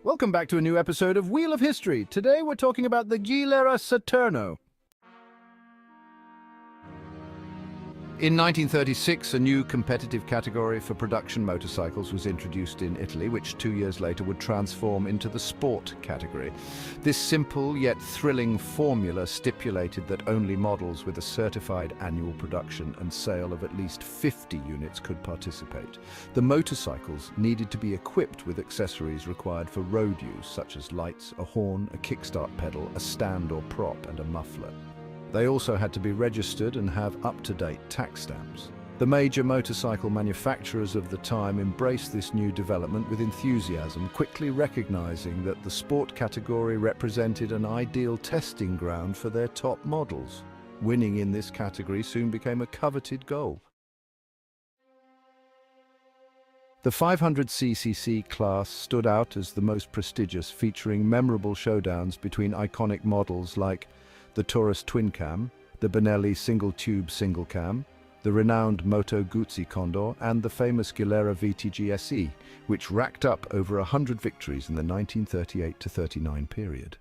Welcome back to a new episode of Wheel of History. Today we're talking about the Gilera Saturno. In 1936, a new competitive category for production motorcycles was introduced in Italy, which 2 years later would transform into the sport category. This simple yet thrilling formula stipulated that only models with a certified annual production and sale of at least 50 units could participate. The motorcycles needed to be equipped with accessories required for road use, such as lights, a horn, a kickstart pedal, a stand or prop, and a muffler. They also had to be registered and have up-to-date tax stamps. The major motorcycle manufacturers of the time embraced this new development with enthusiasm, quickly recognizing that the sport category represented an ideal testing ground for their top models. Winning in this category soon became a coveted goal. The 500cc class stood out as the most prestigious, featuring memorable showdowns between iconic models like the Taurus Twin Cam, the Benelli Single Tube Single Cam, the renowned Moto Guzzi Condor, and the famous Gilera VTG SE, which racked up over 100 victories in the 1938-39 period.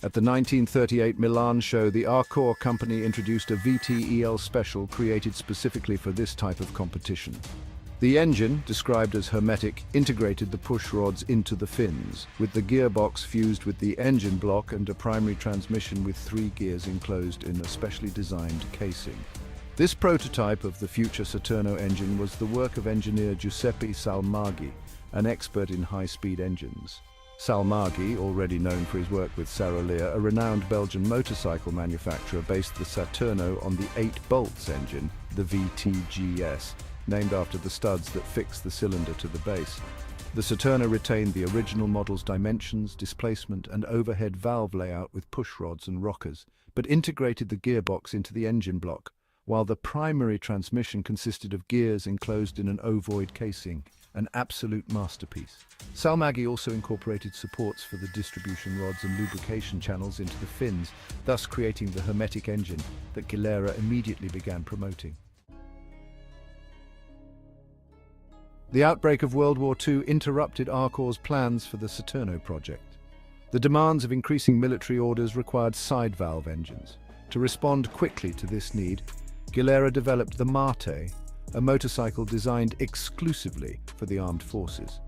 At the 1938 Milan show, the Arcor company introduced a VTEL special created specifically for this type of competition. The engine, described as hermetic, integrated the push rods into the fins, with the gearbox fused with the engine block and a primary transmission with 3 gears enclosed in a specially designed casing. This prototype of the future Saturno engine was the work of engineer Giuseppe Salmaggi, an expert in high-speed engines. Salmaggi, already known for his work with Sarolier, a renowned Belgian motorcycle manufacturer, based the Saturno on the 8 bolts engine, the VTGS, named after the studs that fix the cylinder to the base. The Saturno retained the original model's dimensions, displacement, and overhead valve layout with push rods and rockers, but integrated the gearbox into the engine block, while the primary transmission consisted of gears enclosed in an ovoid casing, an absolute masterpiece. Salmaggi also incorporated supports for the distribution rods and lubrication channels into the fins, thus creating the hermetic engine that Gilera immediately began promoting. The outbreak of World War II interrupted Arcor's plans for the Saturno project. The demands of increasing military orders required side valve engines. To respond quickly to this need, Gilera developed the Mate, a motorcycle designed exclusively for the armed forces.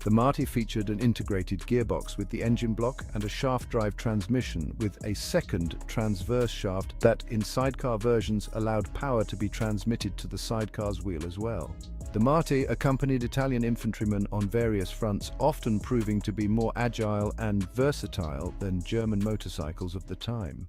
The Mate featured an integrated gearbox with the engine block and a shaft drive transmission with a second transverse shaft that, in sidecar versions, allowed power to be transmitted to the sidecar's wheel as well. The Mate accompanied Italian infantrymen on various fronts, often proving to be more agile and versatile than German motorcycles of the time.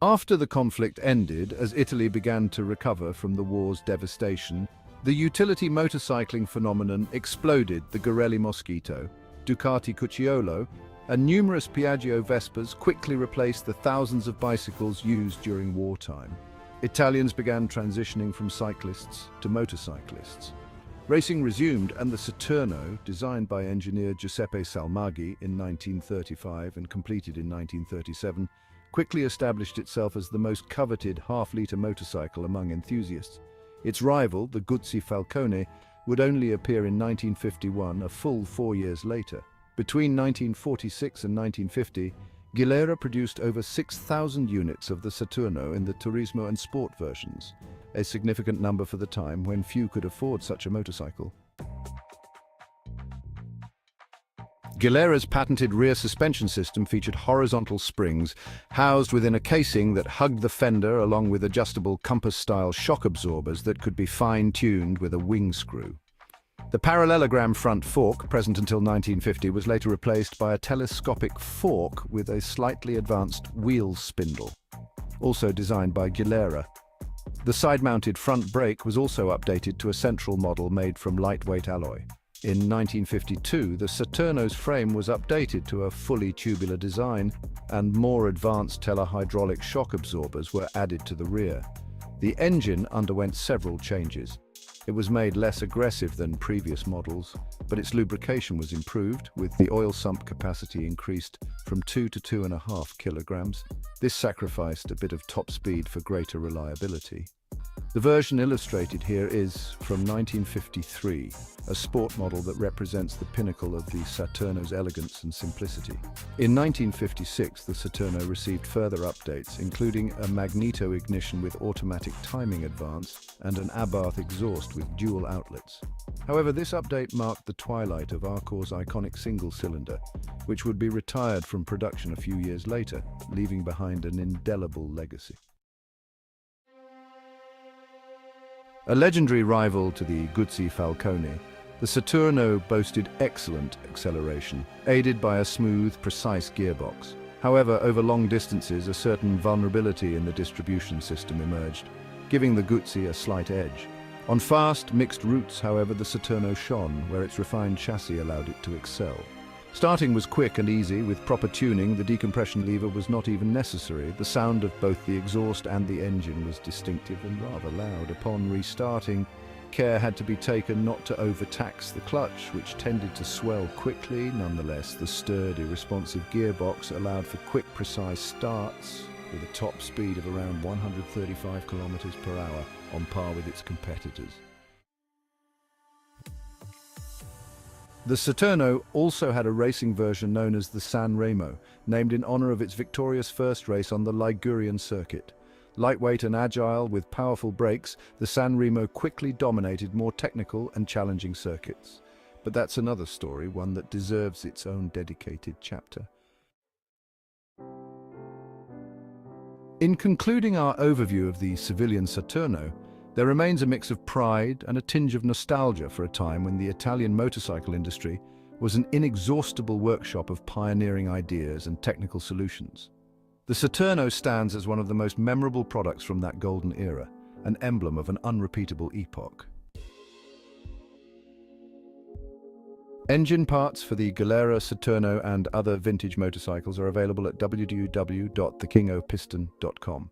After the conflict ended, as Italy began to recover from the war's devastation, the utility motorcycling phenomenon exploded. The Gorelli Mosquito, Ducati Cucciolo, and numerous Piaggio Vespas quickly replaced the thousands of bicycles used during wartime. Italians began transitioning from cyclists to motorcyclists. Racing resumed, and the Saturno, designed by engineer Giuseppe Salmaggi in 1935 and completed in 1937, quickly established itself as the most coveted half-litre motorcycle among enthusiasts. Its rival, the Guzzi Falcone, would only appear in 1951, a full 4 years later. Between 1946 and 1950, Gilera produced over 6,000 units of the Saturno in the Turismo and Sport versions, a significant number for the time when few could afford such a motorcycle. Gilera's patented rear suspension system featured horizontal springs housed within a casing that hugged the fender, along with adjustable compass-style shock absorbers that could be fine-tuned with a wing screw. The parallelogram front fork, present until 1950, was later replaced by a telescopic fork with a slightly advanced wheel spindle, also designed by Gilera. The side-mounted front brake was also updated to a central model made from lightweight alloy. In 1952, the Saturno's frame was updated to a fully tubular design, and more advanced telehydraulic shock absorbers were added to the rear. The engine underwent several changes. It was made less aggressive than previous models, but its lubrication was improved, with the oil sump capacity increased from 2 to 2.5 kilograms. This sacrificed a bit of top speed for greater reliability. The version illustrated here is from 1953, a sport model that represents the pinnacle of the Saturno's elegance and simplicity. In 1956, the Saturno received further updates, including a magneto ignition with automatic timing advance and an Abarth exhaust with dual outlets. However, this update marked the twilight of Arcor's iconic single-cylinder, which would be retired from production a few years later, leaving behind an indelible legacy. A legendary rival to the Guzzi Falcone, the Saturno boasted excellent acceleration, aided by a smooth, precise gearbox. However, over long distances, a certain vulnerability in the distribution system emerged, giving the Guzzi a slight edge. On fast, mixed routes, however, the Saturno shone, where its refined chassis allowed it to excel. Starting was quick and easy. With proper tuning, the decompression lever was not even necessary. The sound of both the exhaust and the engine was distinctive and rather loud. Upon restarting, care had to be taken not to overtax the clutch, which tended to swell quickly. Nonetheless, the sturdy, responsive gearbox allowed for quick, precise starts, with a top speed of around 135 kilometers per hour, on par with its competitors. The Saturno also had a racing version known as the Sanremo, named in honor of its victorious first race on the Ligurian circuit. Lightweight and agile with powerful brakes, the Sanremo quickly dominated more technical and challenging circuits. But that's another story, one that deserves its own dedicated chapter. In concluding our overview of the civilian Saturno, there remains a mix of pride and a tinge of nostalgia for a time when the Italian motorcycle industry was an inexhaustible workshop of pioneering ideas and technical solutions. The Saturno stands as one of the most memorable products from that golden era, an emblem of an unrepeatable epoch. Engine parts for the Gilera Saturno and other vintage motorcycles are available at www.thekingofpiston.com.